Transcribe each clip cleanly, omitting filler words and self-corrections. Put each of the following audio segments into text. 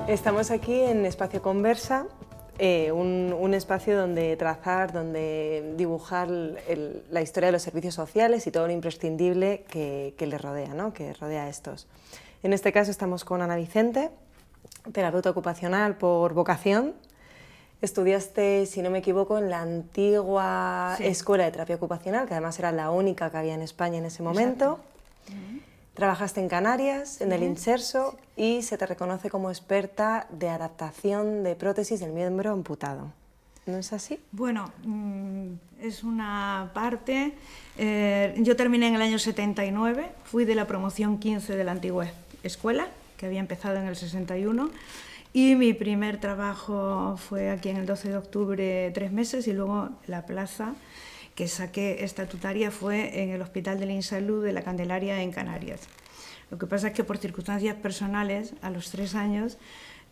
Estamos aquí en Espacio Conversa, un espacio donde trazar, donde dibujar la historia de los servicios sociales y todo lo imprescindible que les rodea, ¿no? Que rodea a estos. En este caso estamos con Ana Vicente, terapeuta ocupacional por vocación. Estudiaste, si no me equivoco, en la antigua Escuela de Terapia Ocupacional, que además era la única que había en España en ese momento. Trabajaste en Canarias, en el Inserso, y se te reconoce como experta de adaptación de prótesis del miembro amputado. ¿No es así? Bueno, es una parte. Yo terminé en el año 79, fui de la promoción 15 de la antigua escuela, que había empezado en el 61, y mi primer trabajo fue aquí en el 12 de octubre 3 meses, y luego la plaza que saqué estatutaria fue en el Hospital del INSalud de la Candelaria en Canarias. Lo que pasa es que por circunstancias personales, a los 3 años,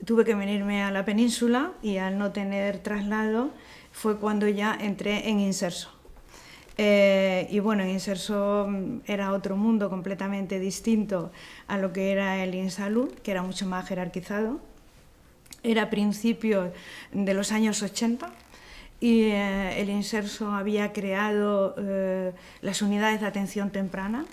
tuve que venirme a la península y al no tener traslado fue cuando ya entré en Inserso. Y bueno, en Inserso era otro mundo completamente distinto a lo que era el INSalud, que era mucho más jerarquizado. Era principios de los años 80. Y el Inserso había creado las unidades de atención temprana,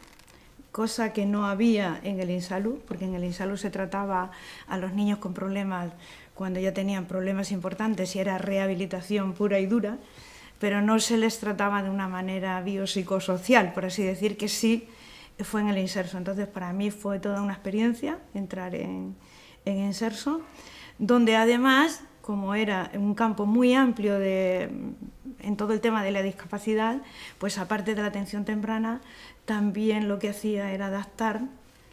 cosa que no había en el INSalud, porque en el INSalud se trataba a los niños con problemas cuando ya tenían problemas importantes y era rehabilitación pura y dura, pero no se les trataba de una manera biopsicosocial, por así decir, que sí fue en el Inserso. Entonces para mí fue toda una experiencia entrar en Inserso, donde además, como era un campo muy amplio en todo el tema de la discapacidad, pues aparte de la atención temprana, también lo que hacía era adaptar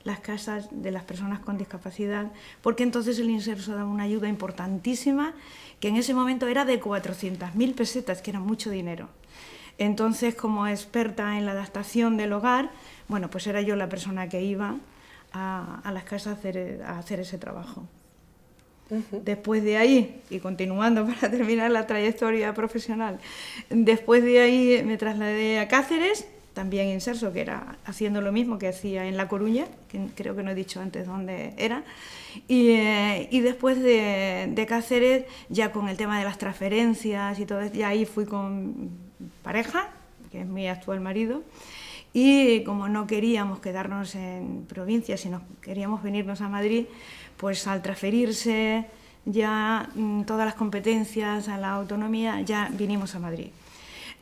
las casas de las personas con discapacidad, porque entonces el Inserso daba una ayuda importantísima, que en ese momento era de 400.000 pesetas, que era mucho dinero. Entonces, como experta en la adaptación del hogar, bueno, pues era yo la persona que iba a las casas a hacer ese trabajo. Después de ahí, y continuando para terminar la trayectoria profesional, después de ahí me trasladé a Cáceres, también Inserso, que era haciendo lo mismo que hacía en La Coruña, que creo que no he dicho antes dónde era, y después de Cáceres, ya con el tema de las transferencias y todo eso, ya ahí fui con pareja, que es mi actual marido, y como no queríamos quedarnos en provincia, sino queríamos venirnos a Madrid, pues al transferirse ya todas las competencias a la autonomía, ya vinimos a Madrid.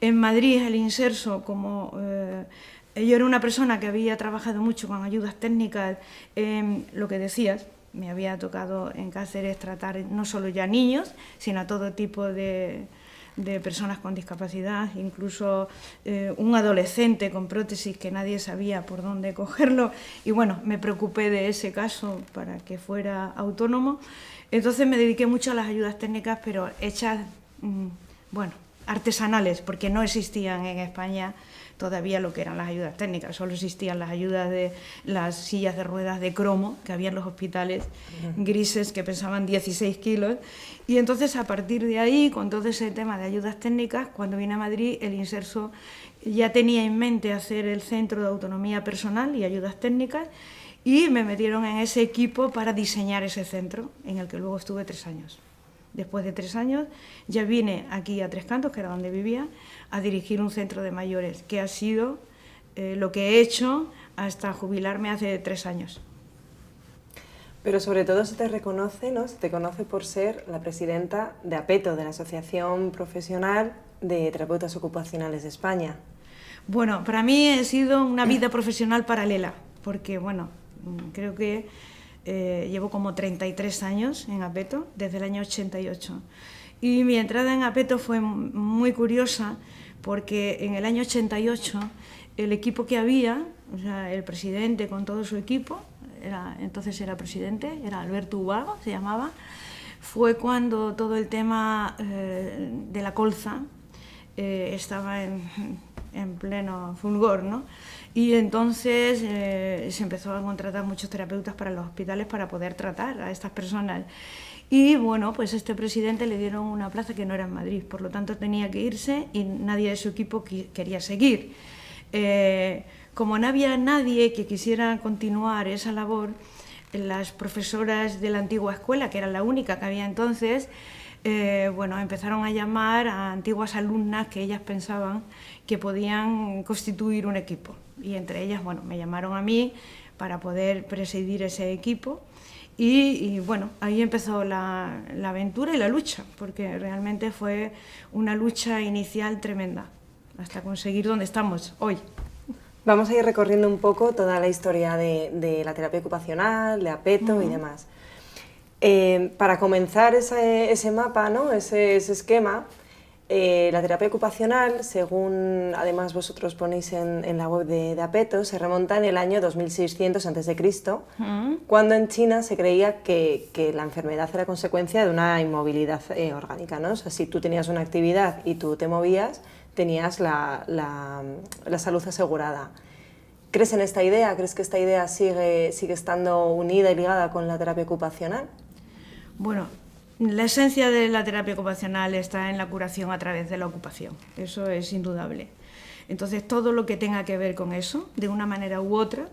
En Madrid el Inserso, como yo era una persona que había trabajado mucho con ayudas técnicas, lo que decías, me había tocado en Cáceres tratar no solo ya niños, sino a todo tipo de personas con discapacidad, incluso un adolescente con prótesis que nadie sabía por dónde cogerlo, y bueno, me preocupé de ese caso para que fuera autónomo. Entonces me dediqué mucho a las ayudas técnicas, pero hechas, bueno, artesanales, porque no existían en España todavía lo que eran las ayudas técnicas, solo existían las ayudas de las sillas de ruedas de cromo que había en los hospitales, grises, que pesaban 16 kilos, y entonces a partir de ahí, con todo ese tema de ayudas técnicas, cuando vine a Madrid, el Inserso ya tenía en mente hacer el Centro de Autonomía Personal y Ayudas Técnicas, y me metieron en ese equipo para diseñar ese centro, en el que luego estuve 3 años. Después de 3 años ya vine aquí a Tres Cantos, que era donde vivía, a dirigir un centro de mayores, que ha sido lo que he hecho hasta jubilarme hace 3 años. Pero sobre todo se te reconoce, ¿no? Se te conoce por ser la presidenta de APETO, de la Asociación Profesional de Terapeutas Ocupacionales de España. Bueno, para mí ha sido una vida profesional paralela, porque bueno, creo que llevo como 33 años en APETO, desde el año 88. Y mi entrada en APETO fue muy curiosa, porque en el año 88 el equipo que había, o sea, el presidente con todo su equipo, entonces era presidente, era Alberto Ubago, se llamaba, fue cuando todo el tema de la colza estaba en pleno fulgor, ¿no? Y entonces se empezó a contratar muchos terapeutas para los hospitales para poder tratar a estas personas. Y bueno, pues a este presidente le dieron una plaza que no era en Madrid, por lo tanto tenía que irse y nadie de su equipo quería seguir. como no había nadie que quisiera continuar esa labor, las profesoras de la antigua escuela, que era la única que había entonces, bueno, empezaron a llamar a antiguas alumnas que ellas pensaban que podían constituir un equipo. Y entre ellas, bueno, me llamaron a mí para poder presidir ese equipo. Y bueno, ahí empezó la aventura y la lucha, porque realmente fue una lucha inicial tremenda, hasta conseguir donde estamos hoy. Vamos a ir recorriendo un poco toda la historia de la terapia ocupacional, de Apeto y demás. Para comenzar ese mapa, ¿no? ese esquema, la terapia ocupacional, según además vosotros ponéis en la web de Apeto, se remonta en el año 2600 a.C., cuando en China se creía que la enfermedad era consecuencia de una inmovilidad orgánica, ¿no? O sea, si tú tenías una actividad y tú te movías, tenías la salud asegurada. ¿Crees en esta idea? ¿Crees que esta idea sigue estando unida y ligada con la terapia ocupacional? Bueno, la esencia de la terapia ocupacional está en la curación a través de la ocupación, eso es indudable. Entonces, todo lo que tenga que ver con eso, de una manera u otra,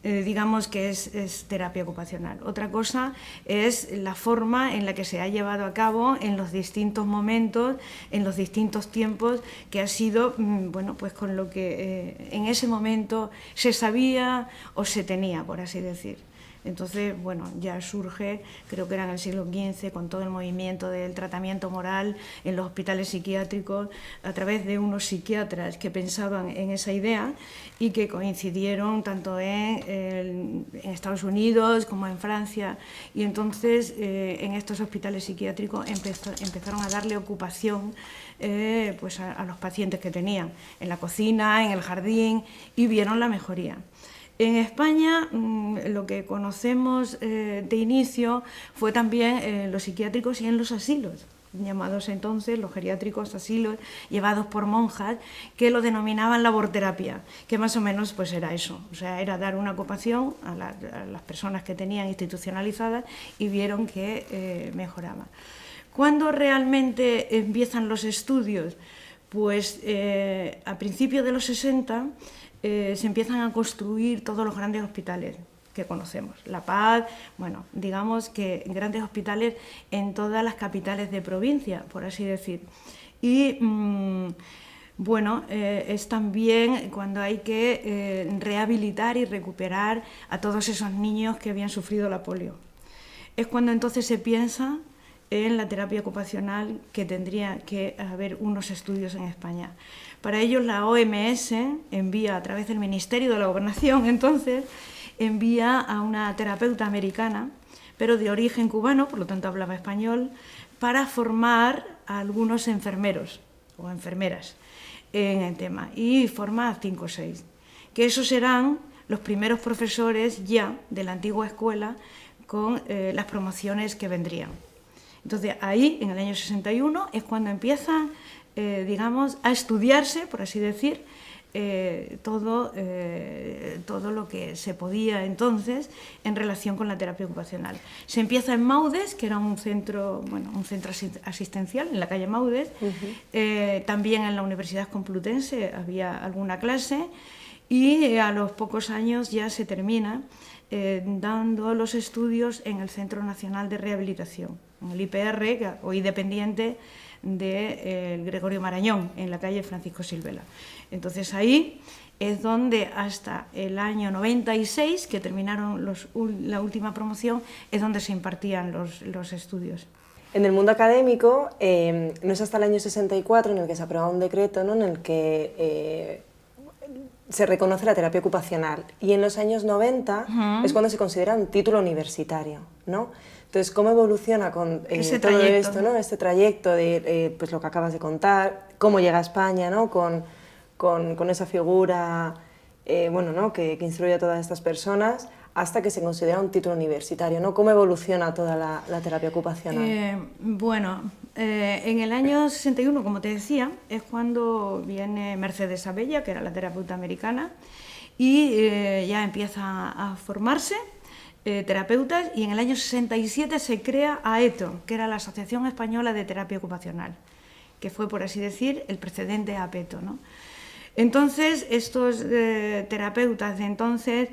digamos que es terapia ocupacional. Otra cosa es la forma en la que se ha llevado a cabo en los distintos momentos, en los distintos tiempos, que ha sido, bueno, pues con lo que en ese momento se sabía o se tenía, por así decir. Entonces, bueno, ya surge, creo que era en el siglo XV, con todo el movimiento del tratamiento moral en los hospitales psiquiátricos, a través de unos psiquiatras que pensaban en esa idea y que coincidieron tanto en Estados Unidos como en Francia. Y entonces, en estos hospitales psiquiátricos empezaron a darle ocupación pues a los pacientes que tenían, en la cocina, en el jardín, y vieron la mejoría. En España lo que conocemos de inicio fue también en los psiquiátricos y en los asilos, llamados entonces los geriátricos asilos, llevados por monjas, que lo denominaban laborterapia, que más o menos pues era eso, o sea, era dar una ocupación a las personas que tenían institucionalizadas y vieron que mejoraban. ¿Cuándo realmente empiezan los estudios? Pues a principios de los 60 se empiezan a construir todos los grandes hospitales que conocemos. La Paz, bueno, digamos que grandes hospitales en todas las capitales de provincia, por así decir. Y bueno, es también cuando hay que rehabilitar y recuperar a todos esos niños que habían sufrido la polio. Es cuando entonces se piensa en la terapia ocupacional, que tendría que haber unos estudios en España. Para ello la OMS envía, a través del Ministerio de la Gobernación, entonces, envía a una terapeuta americana, pero de origen cubano, por lo tanto hablaba español, para formar a algunos enfermeros o enfermeras en el tema, y forma a 5 o 6, que esos serán los primeros profesores ya de la antigua escuela con las promociones que vendrían. Entonces ahí, en el año 61, es cuando empieza, digamos, a estudiarse, por así decir, todo lo que se podía entonces en relación con la terapia ocupacional. Se empieza en Maudes, que era un centro, bueno, un centro asistencial en la calle Maudes. También en la Universidad Complutense había alguna clase, y a los pocos años ya se termina dando los estudios en el Centro Nacional de Rehabilitación, en el IPR, hoy dependiente de Gregorio Marañón, en la calle Francisco Silvela. Entonces ahí es donde hasta el año 96, que terminaron la última promoción, es donde se impartían los estudios. En el mundo académico no es hasta el año 64 en el que se aprueba un decreto, ¿no?, en el que se reconoce la terapia ocupacional, y en los años 90 es cuando se considera un título universitario, ¿no? Entonces, ¿cómo evoluciona con todo esto, ¿no?, este trayecto de pues lo que acabas de contar, cómo llega a España, ¿no?, con esa figura bueno, ¿no?, que instruye a todas estas personas, hasta que se considera un título universitario, ¿no? ¿Cómo evoluciona toda la terapia ocupacional? Bueno, en el año 61, como te decía, es cuando viene Mercedes Abella, que era la terapeuta americana, y ya empieza a formarse terapeutas, y en el año 67 se crea AETO, que era la Asociación Española de Terapia Ocupacional, que fue, por así decir, el precedente a Apeto, ¿no? Entonces, estos terapeutas de entonces,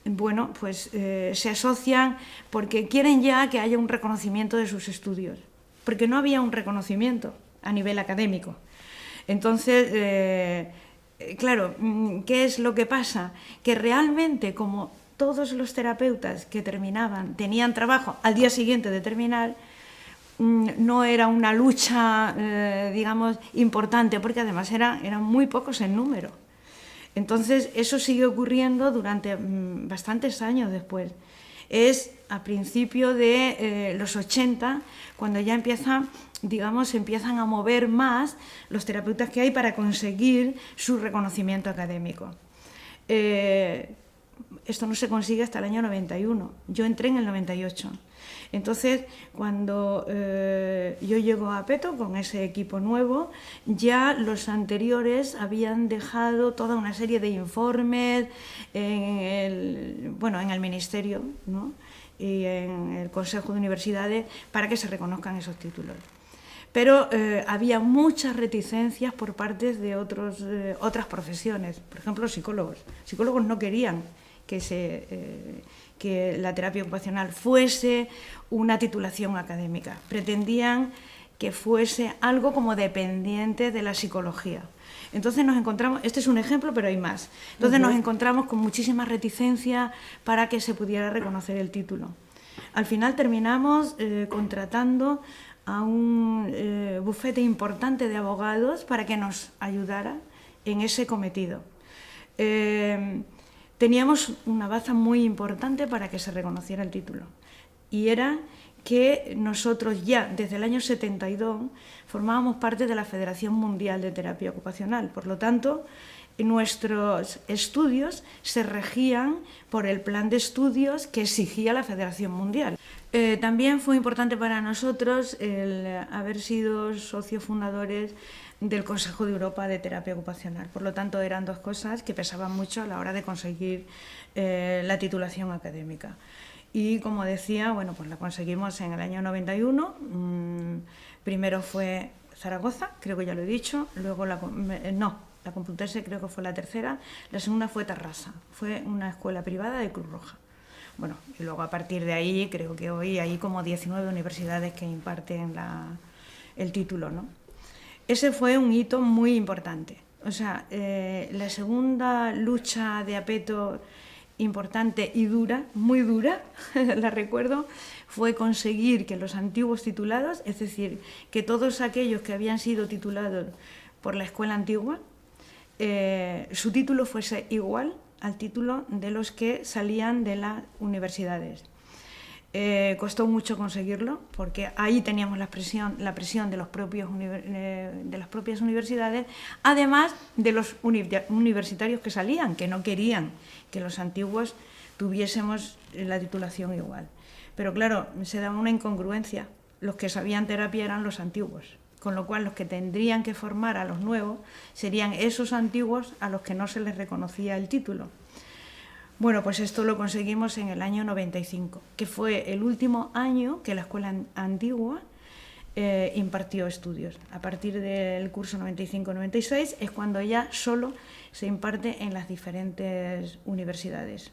bueno, pues se asocian porque quieren ya que haya un reconocimiento de sus estudios, porque no había un reconocimiento a nivel académico. Entonces, claro, ¿qué es lo que pasa? Que realmente, como todos los terapeutas que terminaban tenían trabajo al día siguiente de terminar, no era una lucha, digamos, importante, porque además eran muy pocos en número. Entonces, eso sigue ocurriendo durante bastantes años después. Es a principios de los 80, cuando ya empiezan a mover más los terapeutas que hay para conseguir su reconocimiento académico. Esto no se consigue hasta el año 91. Yo entré en el 98. Entonces, cuando yo llego a Peto con ese equipo nuevo, ya los anteriores habían dejado toda una serie de informes en el Ministerio, ¿no? Y en el Consejo de Universidades para que se reconozcan esos títulos. Pero había muchas reticencias por parte de otras profesiones, por ejemplo, psicólogos. Psicólogos no querían que la terapia ocupacional fuese una titulación académica. Pretendían que fuese algo como dependiente de la psicología. Entonces nos encontramos, este es un ejemplo, pero hay más. Entonces nos encontramos con muchísimas reticencias para que se pudiera reconocer el título. Al final terminamos contratando a un bufete importante de abogados para que nos ayudara en ese cometido. Teníamos una baza muy importante para que se reconociera el título, y era que nosotros ya desde el año 72 formábamos parte de la Federación Mundial de Terapia Ocupacional. Por lo tanto, nuestros estudios se regían por el plan de estudios que exigía la Federación Mundial. También fue importante para nosotros el haber sido socios fundadores del Consejo de Europa de Terapia Ocupacional. Por lo tanto, eran dos cosas que pesaban mucho a la hora de conseguir la titulación académica. Y como decía, bueno, pues la conseguimos en el año 91. Primero fue Zaragoza, creo que ya lo he dicho, luego la Complutense creo que fue la tercera, la segunda fue Tarrasa, fue una escuela privada de Cruz Roja. Bueno, y luego a partir de ahí creo que hoy hay como 19 universidades que imparten el título, ¿no? Ese fue un hito muy importante. O sea, la segunda lucha de Apeto importante y dura, muy dura, la recuerdo, fue conseguir que los antiguos titulados, es decir, que todos aquellos que habían sido titulados por la escuela antigua, su título fuese igual al título de los que salían de las universidades. Costó mucho conseguirlo, porque ahí teníamos la presión de las propias universidades, además de los universitarios que salían, que no querían que los antiguos tuviésemos la titulación igual. Pero claro, se daba una incongruencia. Los que sabían terapia eran los antiguos, con lo cual los que tendrían que formar a los nuevos serían esos antiguos a los que no se les reconocía el título. Bueno, pues esto lo conseguimos en el año 95, que fue el último año que la escuela antigua impartió estudios. A partir del curso 95-96 es cuando ya solo se imparte en las diferentes universidades.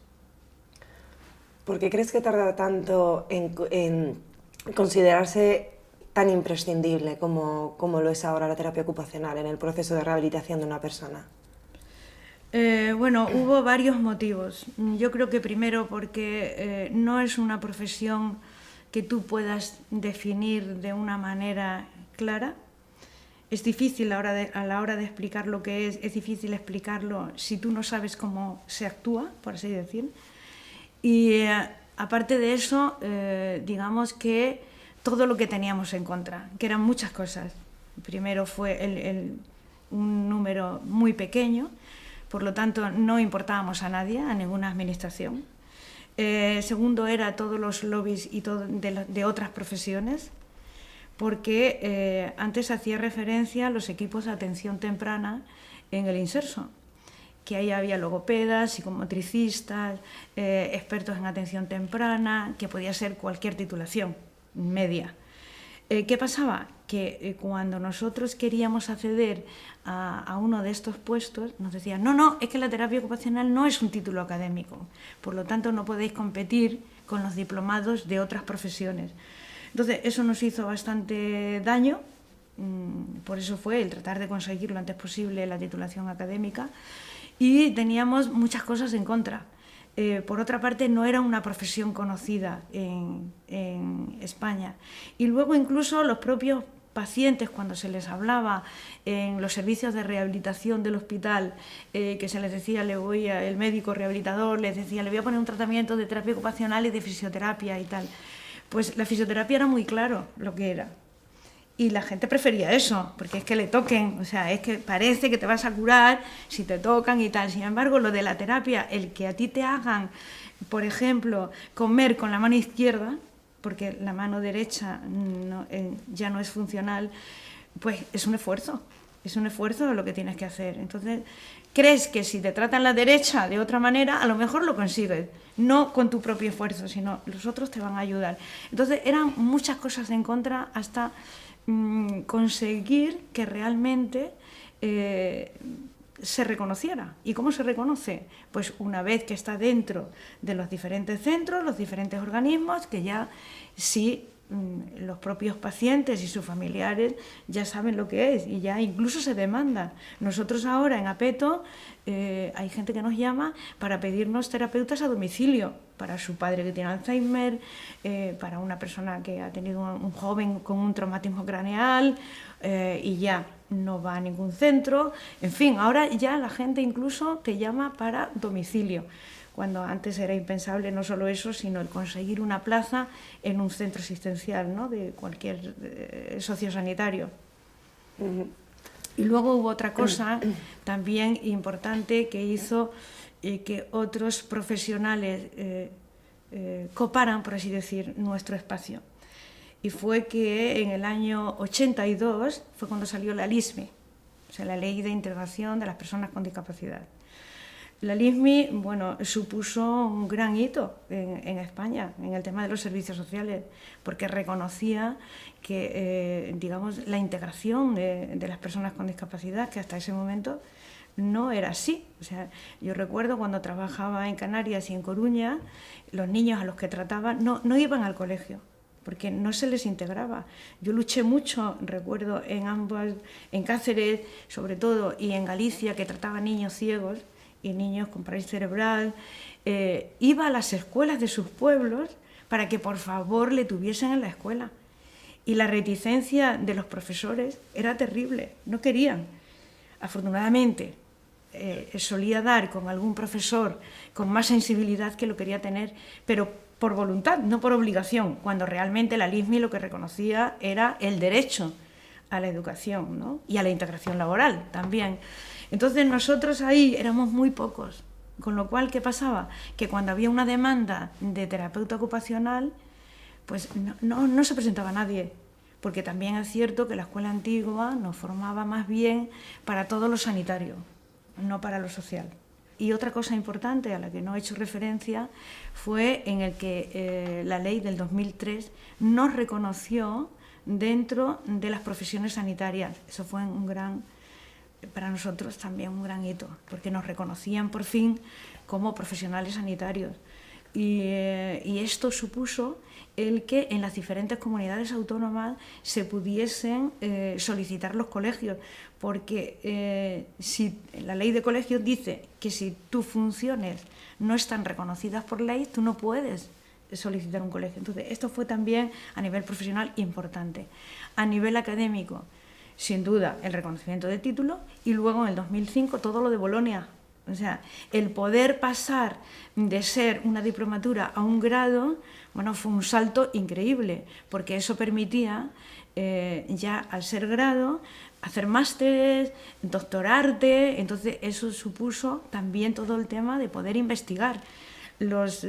¿Por qué crees que tarda tanto en considerarse tan imprescindible como lo es ahora la terapia ocupacional en el proceso de rehabilitación de una persona? Bueno, hubo varios motivos. Yo creo que primero porque no es una profesión que tú puedas definir de una manera clara. Es difícil a la hora de explicar lo que es difícil explicarlo si tú no sabes cómo se actúa, por así decir. Y aparte de eso, digamos que todo lo que teníamos en contra, que eran muchas cosas. Primero fue un número muy pequeño, por lo tanto no importábamos a nadie, a ninguna administración. Segundo, era todos los lobbies y de otras profesiones, porque antes hacía referencia a los equipos de atención temprana en el Inserso, que ahí había logopedas, psicomotricistas, expertos en atención temprana, que podía ser cualquier titulación media. ¿Qué pasaba? Que cuando nosotros queríamos acceder a uno de estos puestos, nos decían, no, es que la terapia ocupacional no es un título académico, por lo tanto no podéis competir con los diplomados de otras profesiones. Entonces, eso nos hizo bastante daño, por eso fue el tratar de conseguir lo antes posible la titulación académica, y teníamos muchas cosas en contra. Por otra parte, no era una profesión conocida en España. Y luego incluso los propios pacientes, cuando se les hablaba en los servicios de rehabilitación del hospital, que se les decía, el médico rehabilitador les decía, le voy a poner un tratamiento de terapia ocupacional y de fisioterapia y tal. Pues la fisioterapia era muy claro lo que era. Y la gente prefería eso, porque es que le toquen, o sea, es que parece que te vas a curar si te tocan y tal. Sin embargo, lo de la terapia, el que a ti te hagan, por ejemplo, comer con la mano izquierda, porque la mano derecha ya no es funcional, pues es un esfuerzo lo que tienes que hacer. Entonces, crees que si te tratan la derecha de otra manera, a lo mejor lo consigues, no con tu propio esfuerzo, sino los otros te van a ayudar. Entonces, eran muchas cosas en contra hasta conseguir que realmente se reconociera. ¿Y cómo se reconoce? Pues una vez que está dentro de los diferentes centros, los diferentes organismos, que ya sí los propios pacientes y sus familiares ya saben lo que es y ya incluso se demanda. Nosotros ahora en Apeto hay gente que nos llama para pedirnos terapeutas a domicilio, para su padre que tiene Alzheimer, para una persona que ha tenido un joven con un traumatismo craneal y ya no va a ningún centro. En fin, ahora ya la gente incluso te llama para domicilio, cuando antes era impensable no solo eso, sino el conseguir una plaza en un centro asistencial, ¿no?, de cualquier sociosanitario. Y luego hubo otra cosa también importante que hizo que otros profesionales coparan, por así decir, nuestro espacio. Y fue que en el año 82 fue cuando salió la LISMI, o sea, la Ley de Integración de las Personas con Discapacidad. La LISMI, bueno, supuso un gran hito en España en el tema de los servicios sociales, porque reconocía que, digamos, la integración de las personas con discapacidad, que hasta ese momento no era así. O sea, yo recuerdo cuando trabajaba en Canarias y en Coruña, los niños a los que trataba no iban al colegio, porque no se les integraba. Yo luché mucho, recuerdo, en Cáceres, sobre todo, y en Galicia, que trataba niños ciegos y niños con parálisis cerebral, iba a las escuelas de sus pueblos para que por favor le tuviesen en la escuela. Y la reticencia de los profesores era terrible, no querían. Afortunadamente, solía dar con algún profesor con más sensibilidad que lo quería tener, pero por voluntad, no por obligación, cuando realmente la LISMI lo que reconocía era el derecho a la educación, ¿no?, y a la integración laboral también. Entonces nosotros ahí éramos muy pocos, con lo cual, ¿qué pasaba? Que cuando había una demanda de terapeuta ocupacional, pues no se presentaba nadie, porque también es cierto que la escuela antigua nos formaba más bien para todo lo sanitario, no para lo social. Y otra cosa importante a la que no he hecho referencia fue en el que la ley del 2003 nos reconoció dentro de las profesiones sanitarias. Eso fue para nosotros también un gran hito, porque nos reconocían por fin como profesionales sanitarios. Y esto supuso el que en las diferentes comunidades autónomas se pudiesen solicitar los colegios, porque si la ley de colegios dice que si tus funciones no están reconocidas por ley, tú no puedes solicitar un colegio. Entonces, esto fue también a nivel profesional importante. A nivel académico, sin duda, el reconocimiento de título, y luego en el 2005 todo lo de Bolonia. O sea, el poder pasar de ser una diplomatura a un grado, bueno, fue un salto increíble, porque eso permitía, ya al ser grado, hacer másteres, doctorarte. Entonces eso supuso también todo el tema de poder investigar. Los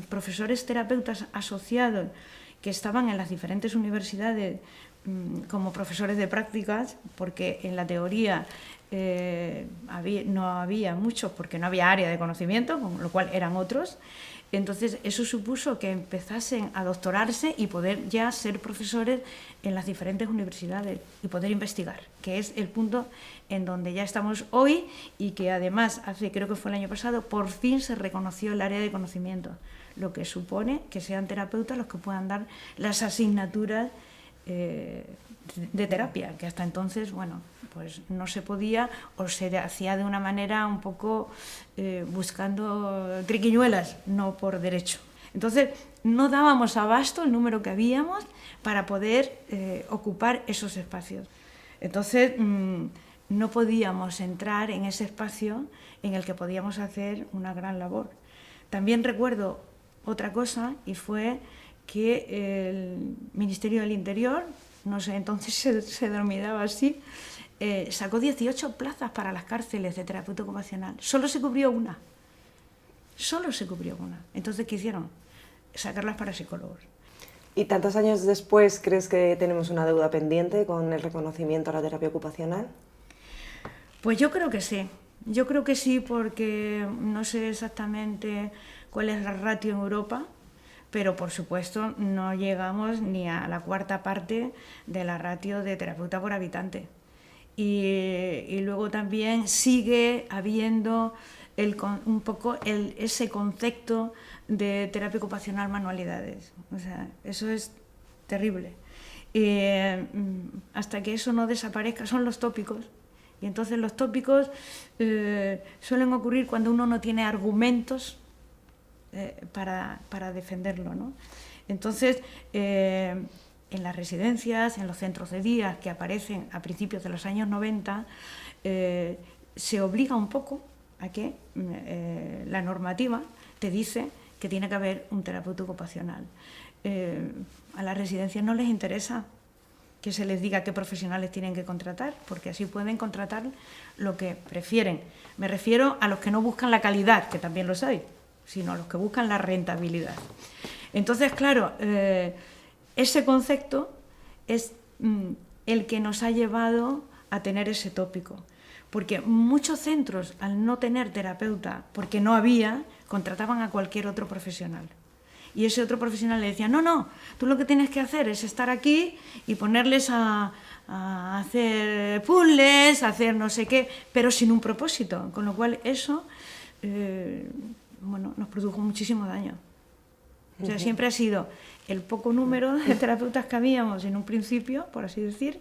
profesores terapeutas asociados que estaban en las diferentes universidades como profesores de prácticas, porque en la teoría no había muchos, porque no había área de conocimiento, con lo cual eran otros, Entonces, eso supuso que empezasen a doctorarse y poder ya ser profesores en las diferentes universidades y poder investigar, que es el punto en donde ya estamos hoy y que además, creo que fue el año pasado, por fin se reconoció el área de conocimiento, lo que supone que sean terapeutas los que puedan dar las asignaturas de terapia, que hasta entonces, bueno, pues no se podía o se hacía de una manera un poco buscando triquiñuelas, no por derecho. Entonces, no dábamos abasto el número que habíamos para poder ocupar esos espacios. Entonces, no podíamos entrar en ese espacio en el que podíamos hacer una gran labor. También recuerdo otra cosa, y fue que el Ministerio del Interior, no sé, entonces se denominaba así, sacó 18 plazas para las cárceles de terapeuta ocupacional. Solo se cubrió una. Entonces, ¿qué hicieron? Sacarlas para psicólogos. ¿Y tantos años después crees que tenemos una deuda pendiente con el reconocimiento a la terapia ocupacional? Pues yo creo que sí. Yo creo que sí, porque no sé exactamente cuál es la ratio en Europa, pero por supuesto no llegamos ni a la cuarta parte de la ratio de terapeuta por habitante. Y luego también sigue habiendo un poco ese concepto de terapia ocupacional manualidades. O sea, eso es terrible. Hasta que eso no desaparezca, son los tópicos. Y entonces los tópicos suelen ocurrir cuando uno no tiene argumentos para defenderlo, ¿no? Entonces, en las residencias, en los centros de día que aparecen a principios de los años 90, se obliga un poco a que la normativa te dice que tiene que haber un terapeuta ocupacional. A las residencias no les interesa que se les diga qué profesionales tienen que contratar, porque así pueden contratar lo que prefieren. Me refiero a los que no buscan la calidad, que también los hay, sino a los que buscan la rentabilidad. Entonces, claro, ese concepto es el que nos ha llevado a tener ese tópico, porque muchos centros, al no tener terapeuta, porque no había, contrataban a cualquier otro profesional. Y ese otro profesional le decía, no, tú lo que tienes que hacer es estar aquí y ponerles a hacer puzzles, a hacer no sé qué, pero sin un propósito. Con lo cual eso nos produjo muchísimo daño. O sea, siempre ha sido el poco número de terapeutas que habíamos en un principio, por así decir,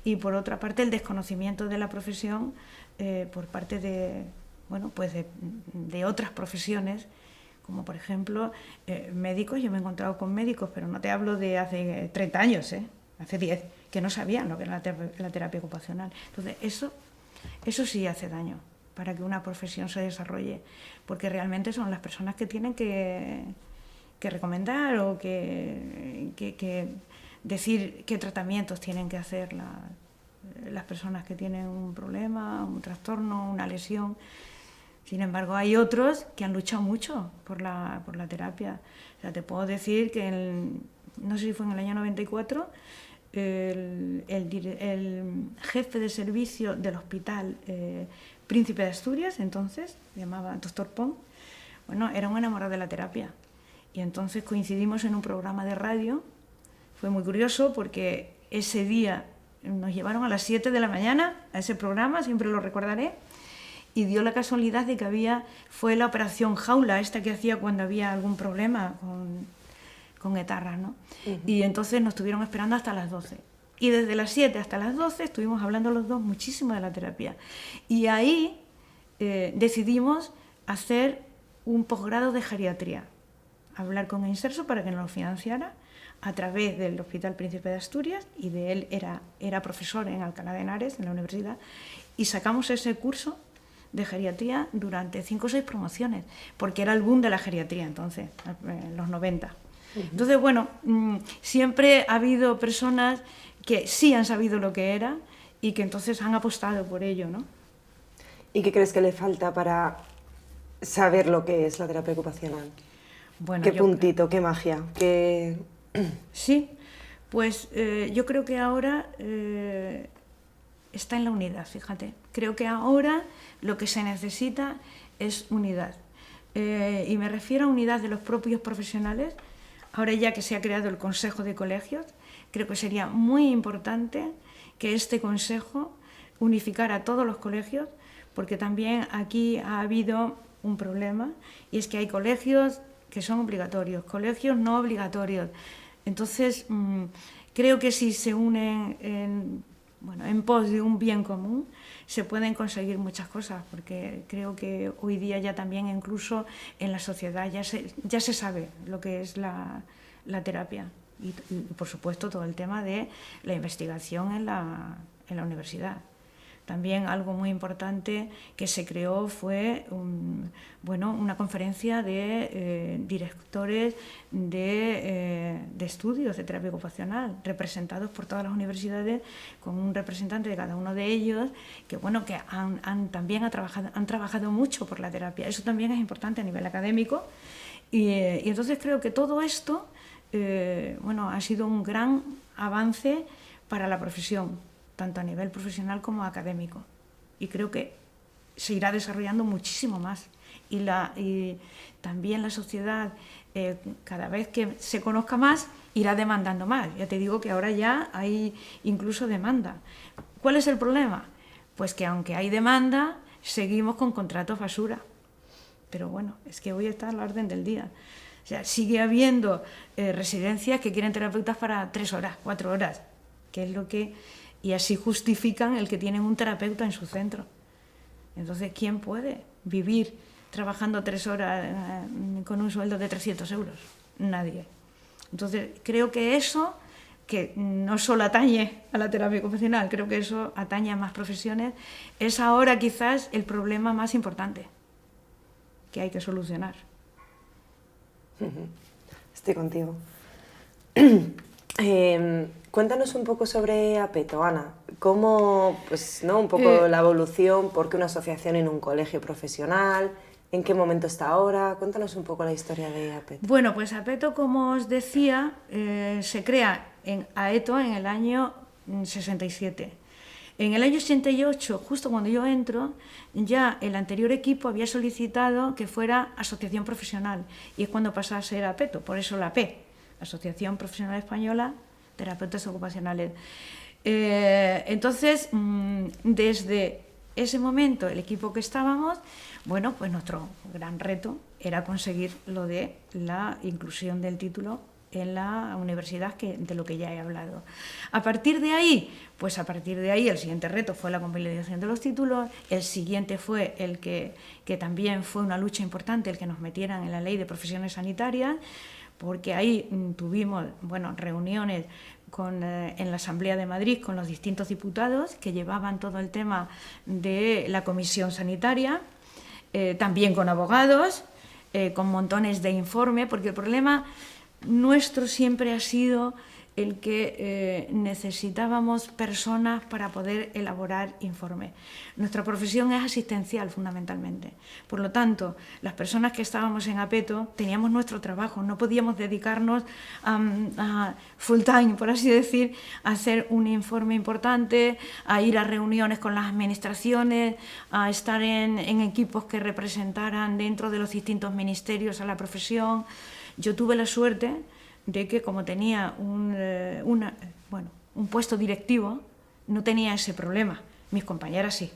y por otra parte el desconocimiento de la profesión por parte de otras profesiones, como por ejemplo médicos. Yo me he encontrado con médicos, pero no te hablo de hace 30 años, hace 10, que no sabían lo que era la terapia ocupacional. Entonces eso sí hace daño para que una profesión se desarrolle, porque realmente son las personas que tienen que recomendar o que decir qué tratamientos tienen que hacer las personas que tienen un problema, un trastorno, una lesión. Sin embargo, hay otros que han luchado mucho por la terapia. O sea, te puedo decir que, no sé si fue en el año 94, el jefe de servicio del Hospital Príncipe de Asturias, entonces, se llamaba Dr. Pong, era un enamorado de la terapia. Y entonces coincidimos en un programa de radio. Fue muy curioso porque ese día nos llevaron a las 7 de la mañana a ese programa, siempre lo recordaré, y dio la casualidad de que fue la operación jaula, esta que hacía cuando había algún problema con etarras, ¿no? Uh-huh. Y entonces nos estuvieron esperando hasta las 12. Y desde las 7 hasta las 12 estuvimos hablando los dos muchísimo de la terapia. Y ahí decidimos hacer un posgrado de geriatría, hablar con Inserso para que nos lo financiara a través del Hospital Príncipe de Asturias, y de él era profesor en Alcalá de Henares, en la universidad, y sacamos ese curso de geriatría durante 5 o 6 promociones, porque era el boom de la geriatría entonces, en los 90. Uh-huh. Entonces, siempre ha habido personas que sí han sabido lo que era y que entonces han apostado por ello, ¿no? ¿Y qué crees que le falta para saber lo que es la terapia ocupacional? ¿Qué puntito, qué magia? Sí, pues yo creo que ahora está en la unidad, fíjate. Creo que ahora lo que se necesita es unidad. y me refiero a unidad de los propios profesionales. Ahora ya que se ha creado el Consejo de Colegios, creo que sería muy importante que este Consejo unificara a todos los colegios, porque también aquí ha habido un problema, y es que hay colegios que son obligatorios, colegios no obligatorios. Entonces, creo que si se unen en pos de un bien común, se pueden conseguir muchas cosas, porque creo que hoy día ya también incluso en la sociedad ya se sabe lo que es la terapia y, por supuesto, todo el tema de la investigación en la universidad. También algo muy importante que se creó fue una conferencia de directores de estudios de terapia ocupacional, representados por todas las universidades, con un representante de cada uno de ellos, que también han trabajado mucho por la terapia. Eso también es importante a nivel académico. Y entonces creo que todo esto ha sido un gran avance para la profesión, tanto a nivel profesional como académico. Y creo que se irá desarrollando muchísimo más. Y también la sociedad, cada vez que se conozca más, irá demandando más. Ya te digo que ahora ya hay incluso demanda. ¿Cuál es el problema? Pues que aunque hay demanda, seguimos con contratos basura. Pero bueno, es que hoy está a la orden del día. O sea, sigue habiendo residencias que quieren terapeutas para 3 horas, 4 horas, que es lo que... Y así justifican el que tienen un terapeuta en su centro. Entonces, ¿quién puede vivir trabajando 3 horas con un sueldo de 300 euros? Nadie. Entonces, creo que eso, que no solo atañe a la terapia ocupacional, creo que eso atañe a más profesiones, es ahora quizás el problema más importante que hay que solucionar. Estoy contigo. Cuéntanos un poco sobre Apeto, Ana. ¿Cómo, un poco la evolución? ¿Por qué una asociación en un colegio profesional? ¿En qué momento está ahora? Cuéntanos un poco la historia de Apeto. Bueno, pues Apeto, como os decía, se crea en Aeto en el año 67. En el año 88, justo cuando yo entro, ya el anterior equipo había solicitado que fuera asociación profesional, y es cuando pasa a ser Apeto, por eso la P, Asociación Profesional Española Terapeutas Ocupacionales. Entonces, desde ese momento, el equipo que estábamos, pues nuestro gran reto era conseguir lo de la inclusión del título en la universidad, de lo que ya he hablado. A partir de ahí, el siguiente reto fue la convalidación de los títulos. El siguiente fue el que también fue una lucha importante, el que nos metieran en la ley de profesiones sanitarias, porque ahí tuvimos reuniones en la Asamblea de Madrid con los distintos diputados que llevaban todo el tema de la comisión sanitaria, también con abogados, con montones de informes, porque el problema nuestro siempre ha sido el que necesitábamos personas para poder elaborar informes. Nuestra profesión es asistencial, fundamentalmente. Por lo tanto, las personas que estábamos en Apeto teníamos nuestro trabajo, no podíamos dedicarnos a full time, por así decir, a hacer un informe importante, a ir a reuniones con las administraciones, a estar en equipos que representaran dentro de los distintos ministerios a la profesión. Yo tuve la suerte de que, como tenía un puesto directivo, no tenía ese problema. Mis compañeras sí.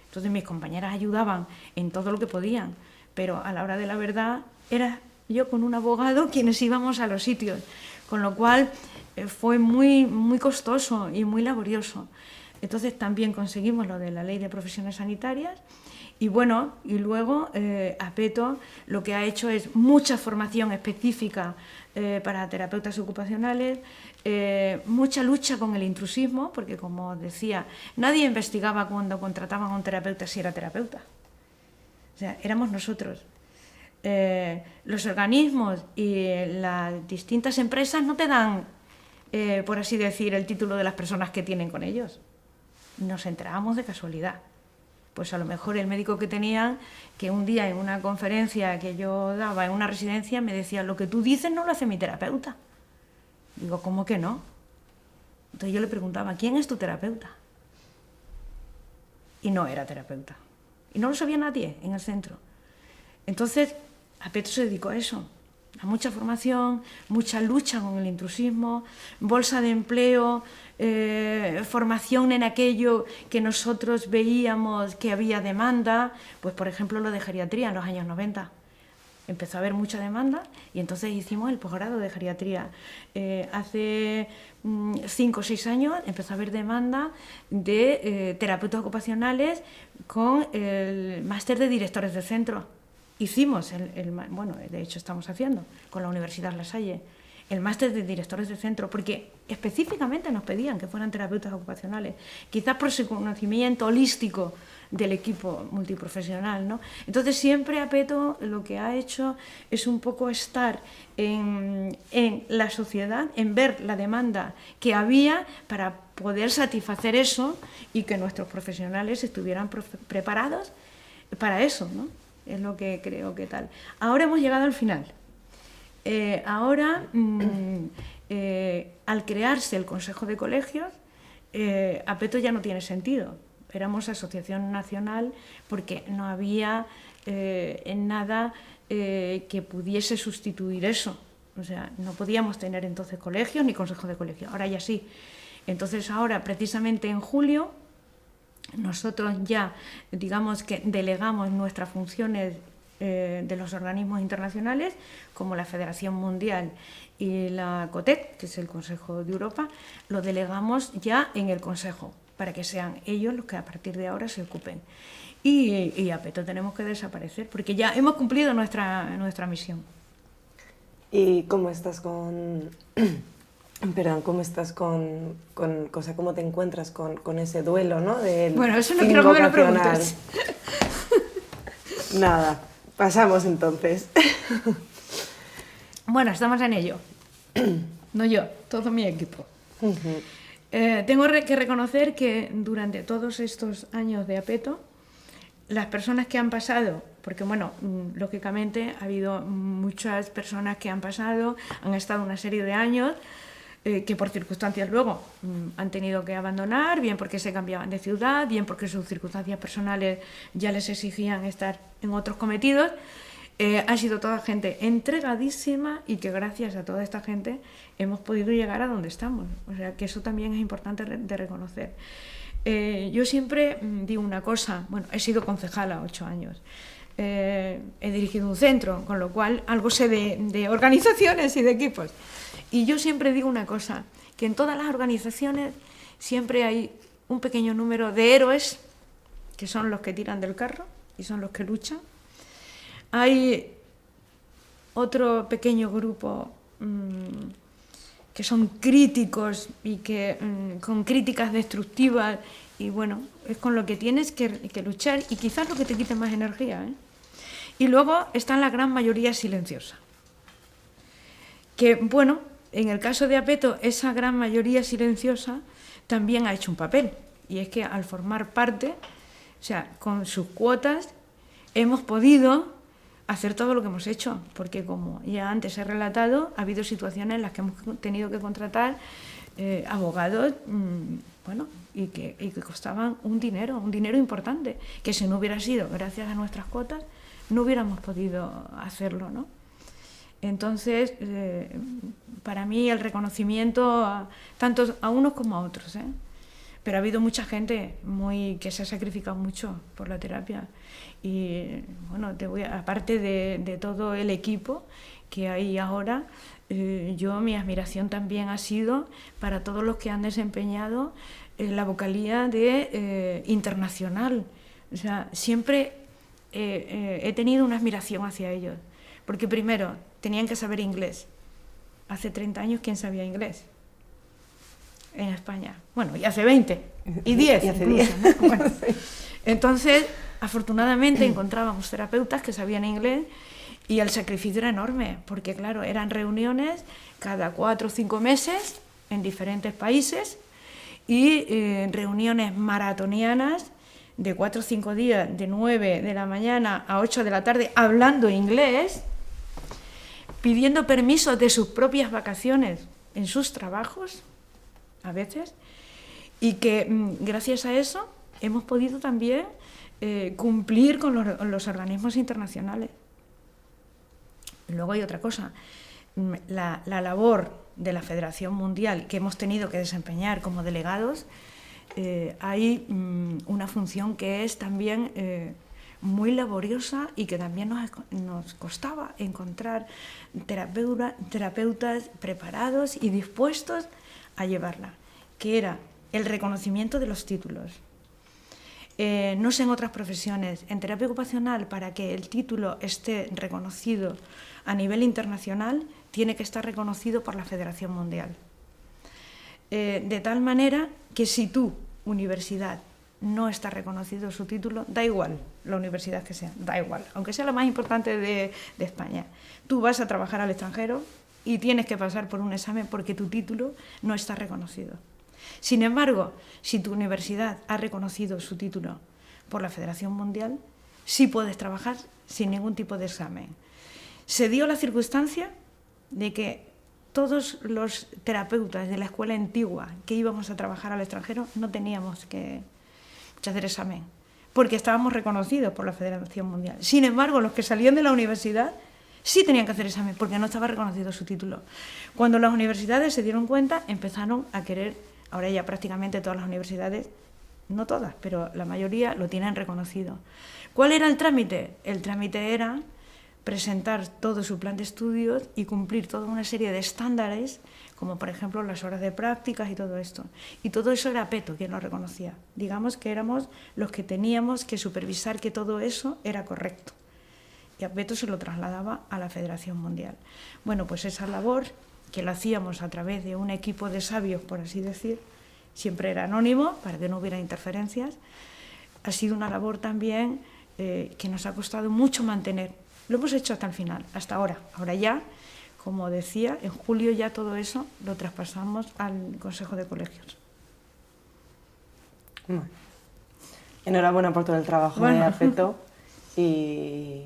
Entonces mis compañeras ayudaban en todo lo que podían, pero a la hora de la verdad era yo con un abogado quienes íbamos a los sitios, con lo cual fue muy, muy costoso y muy laborioso. Entonces también conseguimos lo de la ley de profesiones sanitarias. Y luego Apeto lo que ha hecho es mucha formación específica para terapeutas ocupacionales, mucha lucha con el intrusismo, porque, como decía, nadie investigaba cuando contrataban a un terapeuta si era terapeuta. O sea, éramos nosotros. Los organismos y las distintas empresas no te dan, por así decir, el título de las personas que tienen con ellos. Nos enterábamos de casualidad. Pues a lo mejor el médico que tenían, que un día en una conferencia que yo daba en una residencia me decía: lo que tú dices no lo hace mi terapeuta. Digo, ¿cómo que no? Entonces yo le preguntaba: ¿quién es tu terapeuta? Y no era terapeuta. Y no lo sabía nadie en el centro. Entonces, Apeto se dedicó a eso, a mucha formación, mucha lucha con el intrusismo, bolsa de empleo, formación en aquello que nosotros veíamos que había demanda, pues por ejemplo lo de geriatría en los años 90. Empezó a haber mucha demanda y entonces hicimos el posgrado de geriatría. Hace 5 o 6 años empezó a haber demanda de terapeutas ocupacionales con el máster de directores de centro. Hicimos, bueno, de hecho estamos haciendo con la Universidad La Salle, el máster de directores de centro, porque específicamente nos pedían que fueran terapeutas ocupacionales, quizás por su conocimiento holístico del equipo multiprofesional, ¿no? Entonces siempre Apeto lo que ha hecho es un poco estar en la sociedad, en ver la demanda que había para poder satisfacer eso y que nuestros profesionales estuvieran preparados para eso, ¿no? Es lo que creo que tal. Ahora hemos llegado al final. Ahora, al crearse el Consejo de Colegios, Apeto ya no tiene sentido. Éramos asociación nacional porque no había en nada que pudiese sustituir eso. O sea, no podíamos tener entonces colegios ni consejo de colegios. Ahora ya sí. Entonces ahora, precisamente en julio, nosotros ya, digamos que delegamos nuestras funciones de los organismos internacionales, como la Federación Mundial y la COTEC, que es el Consejo de Europa, lo delegamos ya en el Consejo, para que sean ellos los que a partir de ahora se ocupen. Y Apeto tenemos que desaparecer, porque ya hemos cumplido nuestra misión. ¿Y cómo estás con... Perdón, ¿cómo estás con o sea, cómo te encuentras con ese duelo, ¿no? Bueno, eso no quiero que me lo preguntes. Nada, pasamos entonces. Bueno, estamos en ello. No yo, todo mi equipo. Tengo que reconocer que durante todos estos años de Apeto, las personas que han pasado, porque bueno, lógicamente ha habido muchas personas que han pasado, han estado una serie de años, que por circunstancias luego han tenido que abandonar, bien porque se cambiaban de ciudad, bien porque sus circunstancias personales ya les exigían estar en otros cometidos. Ha sido toda gente entregadísima y que gracias a toda esta gente hemos podido llegar a donde estamos. O sea, que eso también es importante de reconocer. Yo siempre digo una cosa, bueno, he sido concejala 8 años. He dirigido un centro, con lo cual algo sé de organizaciones y de equipos. Y yo siempre digo una cosa, que en todas las organizaciones siempre hay un pequeño número de héroes, que son los que tiran del carro y son los que luchan. Hay otro pequeño grupo que son críticos y que con críticas destructivas, y bueno, es con lo que tienes que luchar y quizás lo que te quite más energía, ¿eh? Y luego está la gran mayoría silenciosa, que bueno, en el caso de Apeto, esa gran mayoría silenciosa también ha hecho un papel, y es que al formar parte, o sea, con sus cuotas, hemos podido hacer todo lo que hemos hecho, porque como ya antes he relatado, ha habido situaciones en las que hemos tenido que contratar abogados, bueno, y que costaban un dinero importante, que si no hubiera sido gracias a nuestras cuotas, no hubiéramos podido hacerlo, ¿no? Entonces, para mí el reconocimiento, tanto a unos como a otros, ¿eh? Pero ha habido mucha gente que se ha sacrificado mucho por la terapia. Y bueno, aparte de todo el equipo que hay ahora, mi admiración también ha sido para todos los que han desempeñado la vocalía de internacional. O sea, siempre he tenido una admiración hacia ellos. Porque primero, tenían que saber inglés. Hace 30 años, ¿quién sabía inglés? En España. Bueno, y hace 20, y 10 incluso, ¿no? Bueno, entonces, afortunadamente encontrábamos terapeutas que sabían inglés y el sacrificio era enorme, porque claro, eran reuniones cada 4 o 5 meses en diferentes países y reuniones maratonianas de 4 o 5 días, de 9 de la mañana a 8 de la tarde, hablando inglés, pidiendo permiso de sus propias vacaciones en sus trabajos, a veces, y que gracias a eso hemos podido también cumplir con los organismos internacionales. Luego hay otra cosa, la labor de la Federación Mundial que hemos tenido que desempeñar como delegados, hay una función que es también muy laboriosa y que también nos costaba encontrar terapeutas preparados y dispuestos a llevarla, que era el reconocimiento de los títulos. No sé en otras profesiones, en terapia ocupacional, para que el título esté reconocido a nivel internacional, tiene que estar reconocido por la Federación Mundial. De tal manera que si tu universidad no está reconocido su título, da igual la universidad que sea, da igual, aunque sea la más importante de España. Tú vas a trabajar al extranjero y tienes que pasar por un examen porque tu título no está reconocido. Sin embargo, si tu universidad ha reconocido su título por la Federación Mundial, sí puedes trabajar sin ningún tipo de examen. Se dio la circunstancia de que todos los terapeutas de la escuela antigua que íbamos a trabajar al extranjero no teníamos que hacer examen, porque estábamos reconocidos por la Federación Mundial. Sin embargo, los que salían de la universidad sí tenían que hacer examen porque no estaba reconocido su título. Cuando las universidades se dieron cuenta, empezaron a querer, ahora ya prácticamente todas las universidades, no todas, pero la mayoría lo tienen reconocido. ¿Cuál era el trámite? El trámite era presentar todo su plan de estudios y cumplir toda una serie de estándares, como por ejemplo las horas de prácticas y todo esto. Y todo eso era Apeto quien lo reconocía. Digamos que éramos los que teníamos que supervisar que todo eso era correcto. Y Apeto se lo trasladaba a la Federación Mundial. Bueno, pues esa labor, que la hacíamos a través de un equipo de sabios, por así decir, siempre era anónimo, para que no hubiera interferencias, ha sido una labor también que nos ha costado mucho mantener. Lo hemos hecho hasta el final, hasta ahora. Ahora ya, como decía, en julio ya todo eso lo traspasamos al Consejo de Colegios. Bueno, enhorabuena por todo el trabajo de Apeto y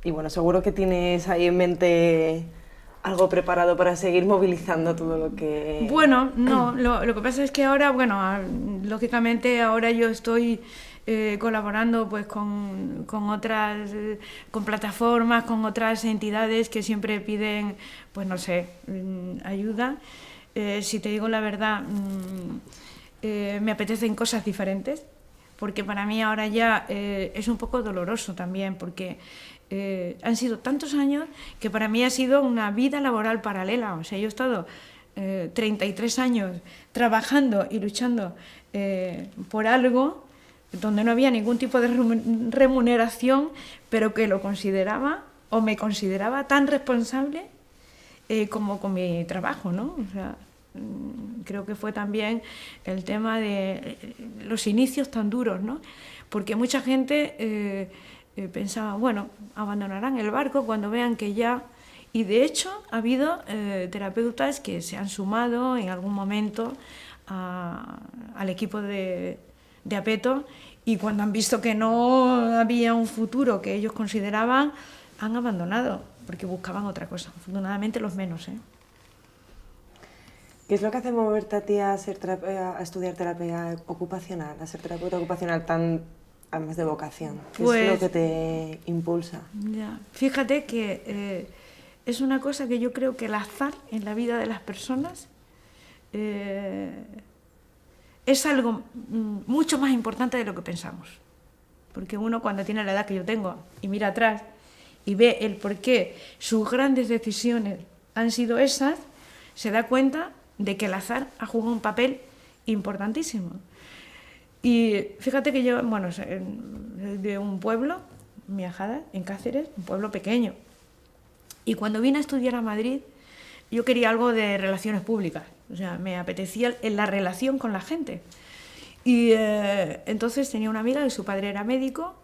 bueno, seguro que tienes ahí en mente algo preparado para seguir movilizando todo lo que... Bueno, no, lo que pasa es que ahora, bueno, lógicamente ahora yo estoy colaborando pues con otras, con plataformas, con otras entidades que siempre piden, pues no sé, ayuda. Si te digo la verdad, me apetecen cosas diferentes, porque para mí ahora ya es un poco doloroso también, porque han sido tantos años que para mí ha sido una vida laboral paralela. O sea, yo he estado 33 años trabajando y luchando por algo donde no había ningún tipo de remuneración, pero que lo consideraba o me consideraba tan responsable como con mi trabajo, ¿no? O sea, creo que fue también el tema de los inicios tan duros, ¿no? Porque mucha gente pensaba, bueno, abandonarán el barco cuando vean que ya... Y de hecho ha habido terapeutas que se han sumado en algún momento al equipo de Apeto y cuando han visto que no había un futuro que ellos consideraban, han abandonado porque buscaban otra cosa. Afortunadamente los menos, ¿eh? ¿Qué es lo que hace moverte a ti a estudiar terapia ocupacional, a ser terapeuta ocupacional tan, además de vocación? ¿Qué es lo que te impulsa? Ya, fíjate que es una cosa que yo creo que el azar en la vida de las personas es algo mucho más importante de lo que pensamos. Porque uno cuando tiene la edad que yo tengo y mira atrás y ve el por qué sus grandes decisiones han sido esas, se da cuenta de que el azar ha jugado un papel importantísimo. Y fíjate que yo, bueno, de un pueblo, Miajada, en Cáceres, un pueblo pequeño. Y cuando vine a estudiar a Madrid, yo quería algo de relaciones públicas. O sea, me apetecía la relación con la gente. Y entonces tenía una amiga que su padre era médico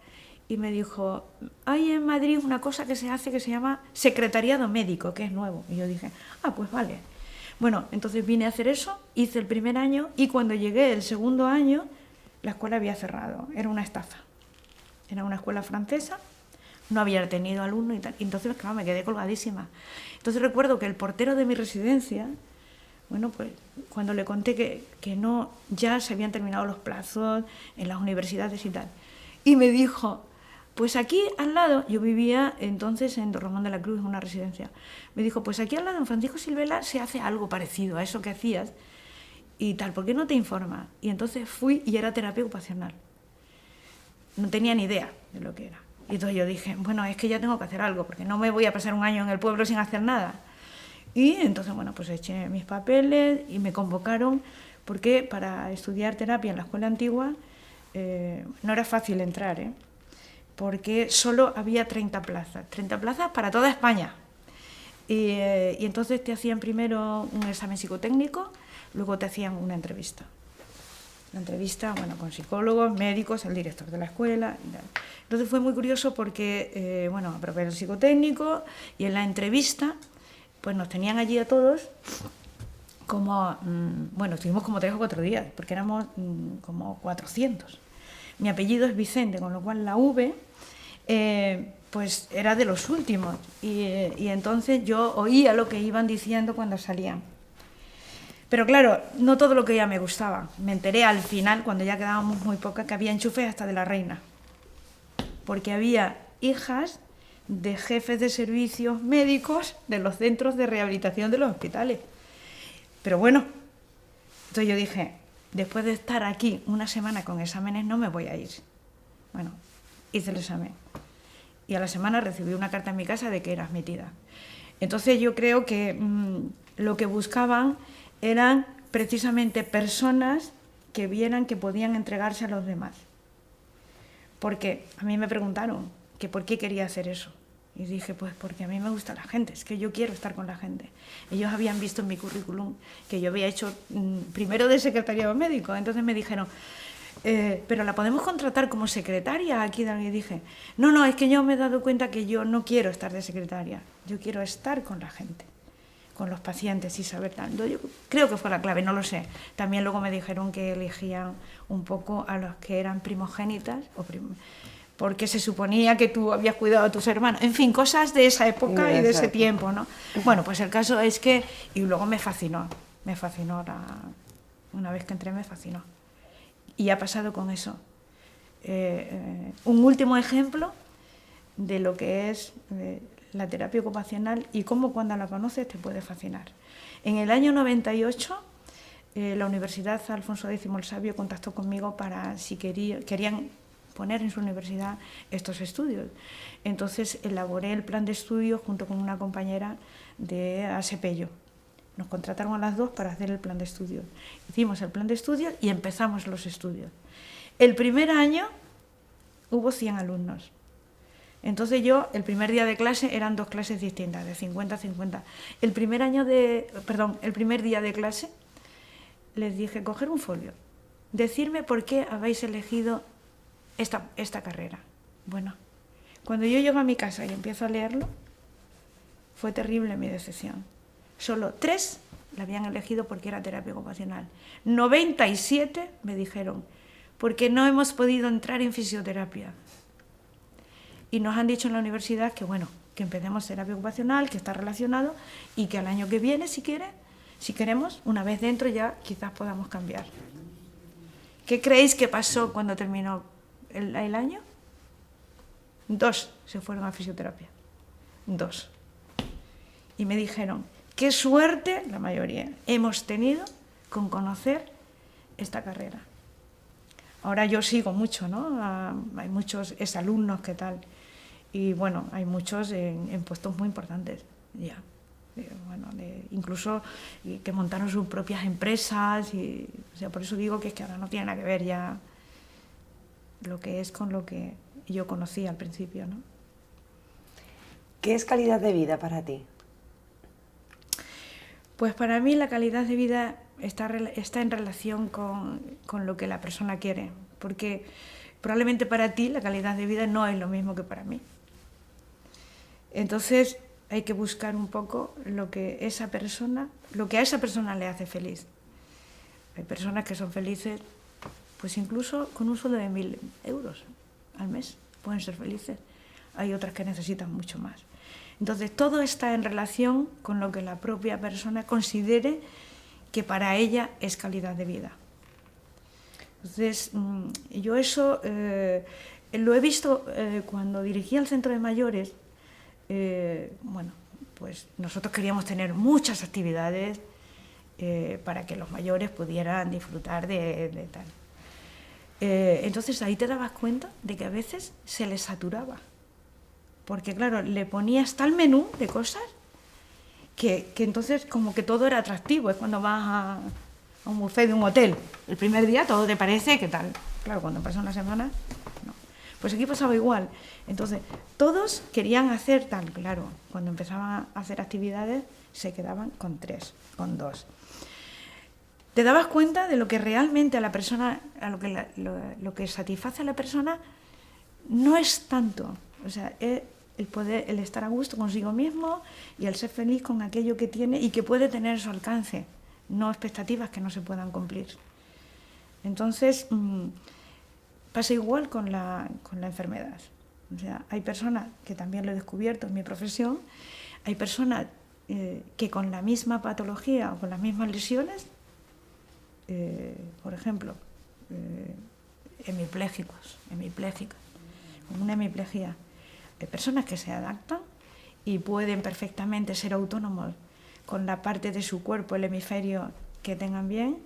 y me dijo, hay en Madrid una cosa que se hace que se llama secretariado médico, que es nuevo. Y yo dije, pues vale. Bueno, entonces vine a hacer eso, hice el primer año y cuando llegué el segundo año, la escuela había cerrado. Era una estafa. Era una escuela francesa, no había tenido alumnos y tal. Y entonces, claro, me quedé colgadísima. Entonces recuerdo que el portero de mi residencia, bueno, pues cuando le conté que no, ya se habían terminado los plazos en las universidades y tal, y me dijo, pues aquí al lado, yo vivía entonces en Don Ramón de la Cruz, en una residencia, me dijo, pues aquí al lado en Francisco Silvela se hace algo parecido a eso que hacías y tal, ¿por qué no te informas? Y entonces fui y era terapia ocupacional. No tenía ni idea de lo que era. Y entonces yo dije, bueno, es que ya tengo que hacer algo, porque no me voy a pasar un año en el pueblo sin hacer nada. Y entonces, bueno, pues eché mis papeles y me convocaron, porque para estudiar terapia en la escuela antigua no era fácil entrar, porque solo había 30 plazas para toda España. Y entonces te hacían primero un examen psicotécnico, luego te hacían una entrevista. La entrevista, bueno, con psicólogos, médicos, el director de la escuela. Entonces fue muy curioso porque, bueno, aprobé el psicotécnico y en la entrevista, pues nos tenían allí a todos como, bueno, estuvimos como 3 o 4 días, porque éramos como 400. Mi apellido es Vicente, con lo cual la V, pues era de los últimos. Y entonces yo oía lo que iban diciendo cuando salían. Pero claro, no todo lo que ya me gustaba. Me enteré al final, cuando ya quedábamos muy pocas, que había enchufes hasta de la reina. Porque había hijas de jefes de servicios médicos de los centros de rehabilitación de los hospitales. Pero bueno, entonces yo dije, después de estar aquí una semana con exámenes no me voy a ir. Bueno, hice el examen. Y a la semana recibí una carta en mi casa de que era admitida. Entonces yo creo que lo que buscaban eran precisamente personas que vieran que podían entregarse a los demás. Porque a mí me preguntaron que por qué quería hacer eso. Y dije, pues porque a mí me gusta la gente, es que yo quiero estar con la gente. Ellos habían visto en mi currículum que yo había hecho primero de secretariado médico, entonces me dijeron, pero la podemos contratar como secretaria aquí. Y dije, no, es que yo me he dado cuenta que yo no quiero estar de secretaria, yo quiero estar con la gente, con los pacientes y saber tal. Yo creo que fue la clave, no lo sé. También luego me dijeron que elegían un poco a los que eran primogénitas, porque se suponía que tú habías cuidado a tus hermanos. En fin, cosas de esa época y de ese tiempo, ¿no? Bueno, pues el caso es que... Y luego me fascinó una vez que entré me fascinó. Y ha pasado con eso. Un último ejemplo de lo que es la terapia ocupacional y cómo cuando la conoces te puede fascinar. En el año 98, la Universidad Alfonso X el Sabio contactó conmigo para si querían poner en su universidad estos estudios. Entonces elaboré el plan de estudios junto con una compañera de Asepello. Nos contrataron a las dos para hacer el plan de estudios. Hicimos el plan de estudios y empezamos los estudios. El primer año hubo 100 alumnos. Entonces yo, el primer día de clase, eran 2 clases distintas, de 50 a 50. El primer día de clase, les dije, coger un folio, decirme por qué habéis elegido esta carrera. Bueno, cuando yo llego a mi casa y empiezo a leerlo, fue terrible mi decepción. Solo 3 la habían elegido porque era terapia ocupacional. 97 me dijeron, porque no hemos podido entrar en fisioterapia. Y nos han dicho en la universidad que, bueno, que empecemos terapia ocupacional, que está relacionado, y que al año que viene, si queremos, una vez dentro ya quizás podamos cambiar. ¿Qué creéis que pasó cuando terminó el año? 2 se fueron a fisioterapia. 2. Y me dijeron, qué suerte, la mayoría, hemos tenido con conocer esta carrera. Ahora yo sigo mucho, ¿no? Hay muchos exalumnos que tal. Y bueno, hay muchos en puestos muy importantes ya. Bueno, incluso que montaron sus propias empresas. O sea, por eso digo que es que ahora no tiene nada que ver ya lo que es con lo que yo conocí al principio, ¿no? ¿Qué es calidad de vida para ti? Pues para mí la calidad de vida está en relación con lo que la persona quiere, porque probablemente para ti la calidad de vida no es lo mismo que para mí. Entonces hay que buscar un poco lo que a esa persona le hace feliz. Hay personas que son felices, pues incluso con un sueldo de 1.000 euros al mes, pueden ser felices. Hay otras que necesitan mucho más. Entonces todo está en relación con lo que la propia persona considere que para ella es calidad de vida. Entonces yo eso lo he visto cuando dirigía el centro de mayores. Bueno, pues nosotros queríamos tener muchas actividades para que los mayores pudieran disfrutar de tal. Entonces ahí te dabas cuenta de que a veces se les saturaba, porque claro, le ponías tal menú de cosas que entonces como que todo era atractivo. Es cuando vas a un buffet de un hotel, el primer día todo te parece que tal, claro, cuando pasa una semana, no. Pues aquí pasaba igual. Entonces todos querían hacer tal, claro, cuando empezaban a hacer actividades se quedaban con 3, con 2. Te dabas cuenta de lo que realmente a la persona, a lo que satisface a la persona no es tanto, o sea, es el poder, el estar a gusto consigo mismo y el ser feliz con aquello que tiene y que puede tener a su alcance, no expectativas que no se puedan cumplir. Entonces, pasa igual con la enfermedad. O sea, hay personas, que también lo he descubierto en mi profesión, hay personas que con la misma patología o con las mismas lesiones, por ejemplo, hemipléjicas, con una hemiplegia, hay personas que se adaptan y pueden perfectamente ser autónomos con la parte de su cuerpo, el hemisferio que tengan bien,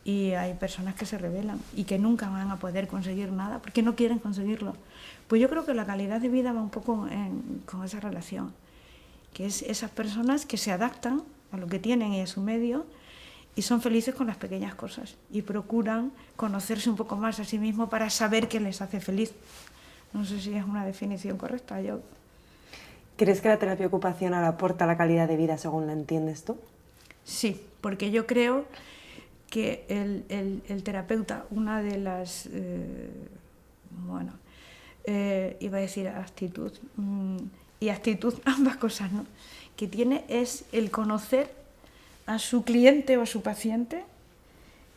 y hay personas que se rebelan y que nunca van a poder conseguir nada porque no quieren conseguirlo. Pues yo creo que la calidad de vida va un poco con esa relación, que es esas personas que se adaptan a lo que tienen y a su medio y son felices con las pequeñas cosas y procuran conocerse un poco más a sí mismos para saber qué les hace feliz. No sé si es una definición correcta. ¿Crees que la terapia ocupacional aporta la calidad de vida según la entiendes tú? Sí, porque yo creo que el terapeuta, una de las, iba a decir actitud, y actitud, ambas cosas, ¿no?, que tiene es el conocer a su cliente o a su paciente,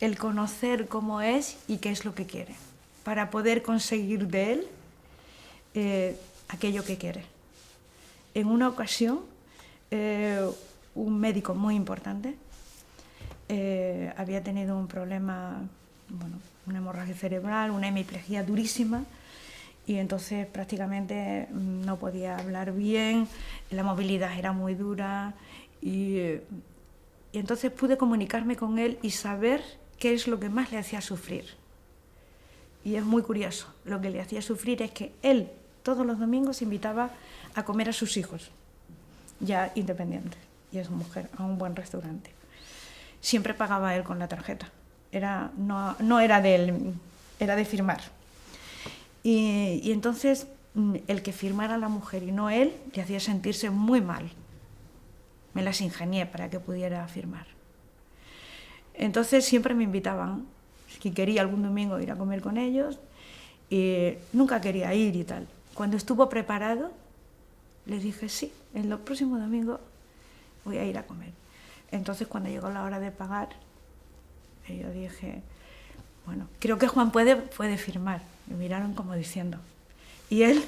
el conocer cómo es y qué es lo que quiere, para poder conseguir de él aquello que quiere. En una ocasión, un médico muy importante había tenido un problema, una hemorragia cerebral, una hemiplegia durísima, y entonces prácticamente no podía hablar bien, la movilidad era muy dura, y entonces pude comunicarme con él y saber qué es lo que más le hacía sufrir. Y es muy curioso, lo que le hacía sufrir es que él todos los domingos invitaba a comer a sus hijos, ya independientes, y a su mujer, a un buen restaurante. Siempre pagaba él con la tarjeta, no era de él, era de firmar. Y entonces el que firmara la mujer y no él le hacía sentirse muy mal. Me las ingenié para que pudiera firmar. Entonces siempre me invitaban, si quería algún domingo ir a comer con ellos, y nunca quería ir y tal. Cuando estuvo preparado, le dije, sí, el próximo domingo voy a ir a comer. Entonces cuando llegó la hora de pagar, yo dije, bueno, creo que Juan puede firmar. Me miraron como diciendo, y él,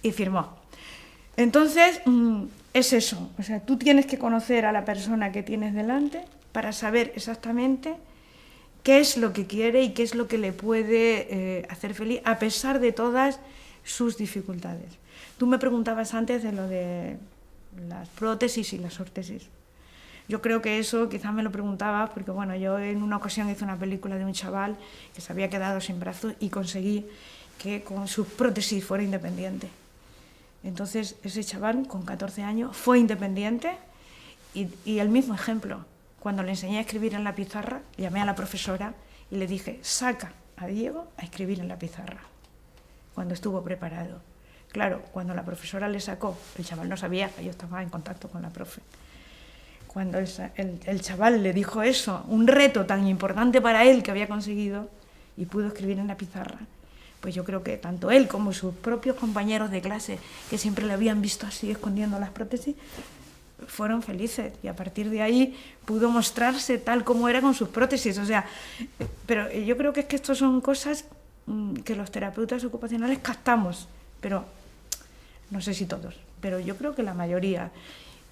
y firmó. Entonces, es eso, o sea, tú tienes que conocer a la persona que tienes delante para saber exactamente qué es lo que quiere y qué es lo que le puede hacer feliz, a pesar de todas sus dificultades. Tú me preguntabas antes de lo de las prótesis y las órtesis. Yo creo que eso quizás me lo preguntabas porque, bueno, yo en una ocasión hice una película de un chaval que se había quedado sin brazos y conseguí que con sus prótesis fuera independiente. Entonces, ese chaval con 14 años fue independiente y el mismo ejemplo. Cuando le enseñé a escribir en la pizarra, llamé a la profesora y le dije, saca a Diego a escribir en la pizarra, cuando estuvo preparado. Claro, cuando la profesora le sacó, el chaval no sabía que yo estaba en contacto con la profe. Cuando el chaval le dijo eso, un reto tan importante para él que había conseguido y pudo escribir en la pizarra, pues yo creo que tanto él como sus propios compañeros de clase, que siempre le habían visto así escondiendo las prótesis, fueron felices y a partir de ahí pudo mostrarse tal como era con sus prótesis. O sea, pero yo creo que es que esto son cosas que los terapeutas ocupacionales captamos, pero no sé si todos, pero yo creo que la mayoría.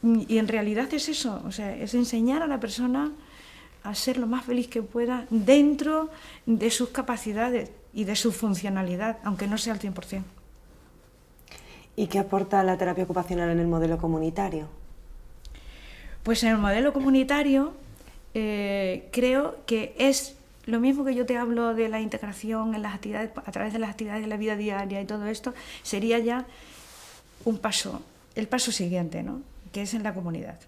Y en realidad es eso, o sea, es enseñar a la persona a ser lo más feliz que pueda dentro de sus capacidades y de su funcionalidad, aunque no sea al 100%. ¿Y qué aporta la terapia ocupacional en el modelo comunitario? Pues en el modelo comunitario creo que es lo mismo que yo te hablo de la integración en las actividades, a través de las actividades de la vida diaria y todo esto, sería ya un paso, el paso siguiente, ¿no? Que es en la comunidad.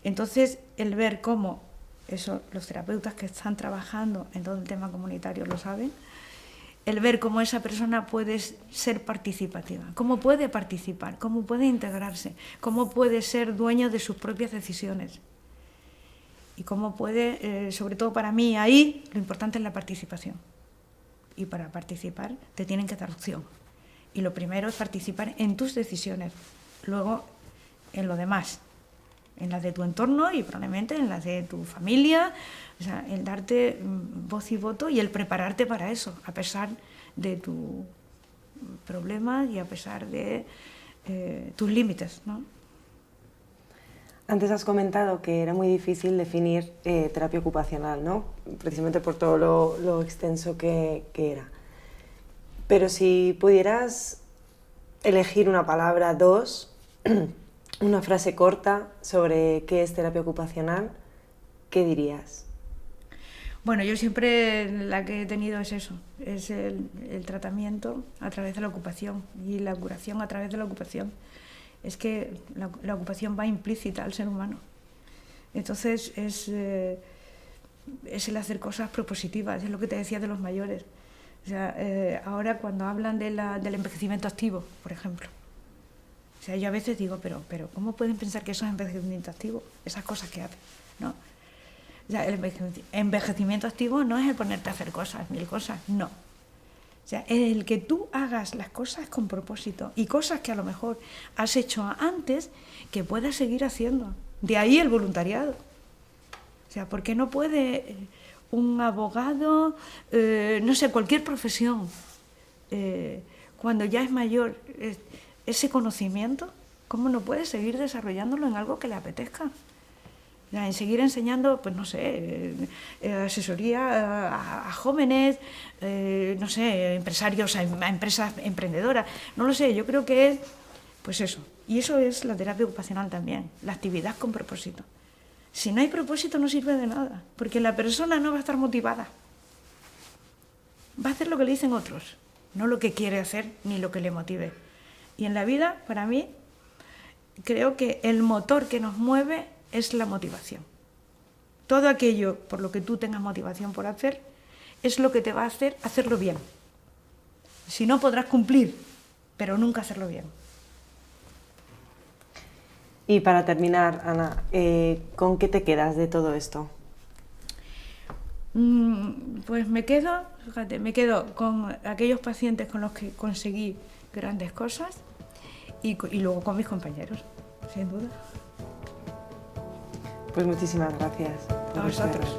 Entonces, el ver cómo, eso los terapeutas que están trabajando en todo el tema comunitario lo saben, el ver cómo esa persona puede ser participativa, cómo puede participar, cómo puede integrarse, cómo puede ser dueño de sus propias decisiones. Y cómo puede, sobre todo para mí, ahí lo importante es la participación. Y para participar te tienen que dar opción. Y lo primero es participar en tus decisiones, luego en lo demás, en las de tu entorno y probablemente en las de tu familia, o sea, el darte voz y voto y el prepararte para eso, a pesar de tus problemas y a pesar de tus límites, ¿no? Antes has comentado que era muy difícil definir terapia ocupacional, ¿no? Precisamente por todo lo extenso que era. Pero si pudieras elegir una palabra, dos, una frase corta sobre qué es terapia ocupacional, ¿qué dirías? Bueno, yo siempre la que he tenido es eso, es el tratamiento a través de la ocupación y la curación a través de la ocupación. Es que la ocupación va implícita al ser humano. Entonces es el hacer cosas propositivas, es lo que te decía de los mayores. O sea, ahora cuando hablan del envejecimiento activo, por ejemplo, o sea, yo a veces digo, pero ¿cómo pueden pensar que eso es envejecimiento activo? Esas cosas que hacen, ¿no? O sea, el envejecimiento activo no es el ponerte a hacer cosas, mil cosas, no. O sea, el que tú hagas las cosas con propósito y cosas que a lo mejor has hecho antes que puedas seguir haciendo. De ahí el voluntariado. O sea, ¿por qué no puede un abogado, no sé, cualquier profesión, cuando ya es mayor, ese conocimiento, cómo no puede seguir desarrollándolo en algo que le apetezca? En seguir enseñando, pues no sé, asesoría a jóvenes, no sé, empresarios, a empresas emprendedoras, no lo sé, yo creo que es, pues eso. Y eso es la terapia ocupacional también, la actividad con propósito. Si no hay propósito no sirve de nada, porque la persona no va a estar motivada. Va a hacer lo que le dicen otros, no lo que quiere hacer ni lo que le motive. Y en la vida, para mí, creo que el motor que nos mueve es la motivación. Todo aquello por lo que tú tengas motivación por hacer es lo que te va a hacer hacerlo bien. Si no, podrás cumplir, pero nunca hacerlo bien. Y para terminar, Ana, ¿con qué te quedas de todo esto? Pues me quedo con aquellos pacientes con los que conseguí grandes cosas y luego con mis compañeros, sin duda. Pues muchísimas gracias. A vosotros.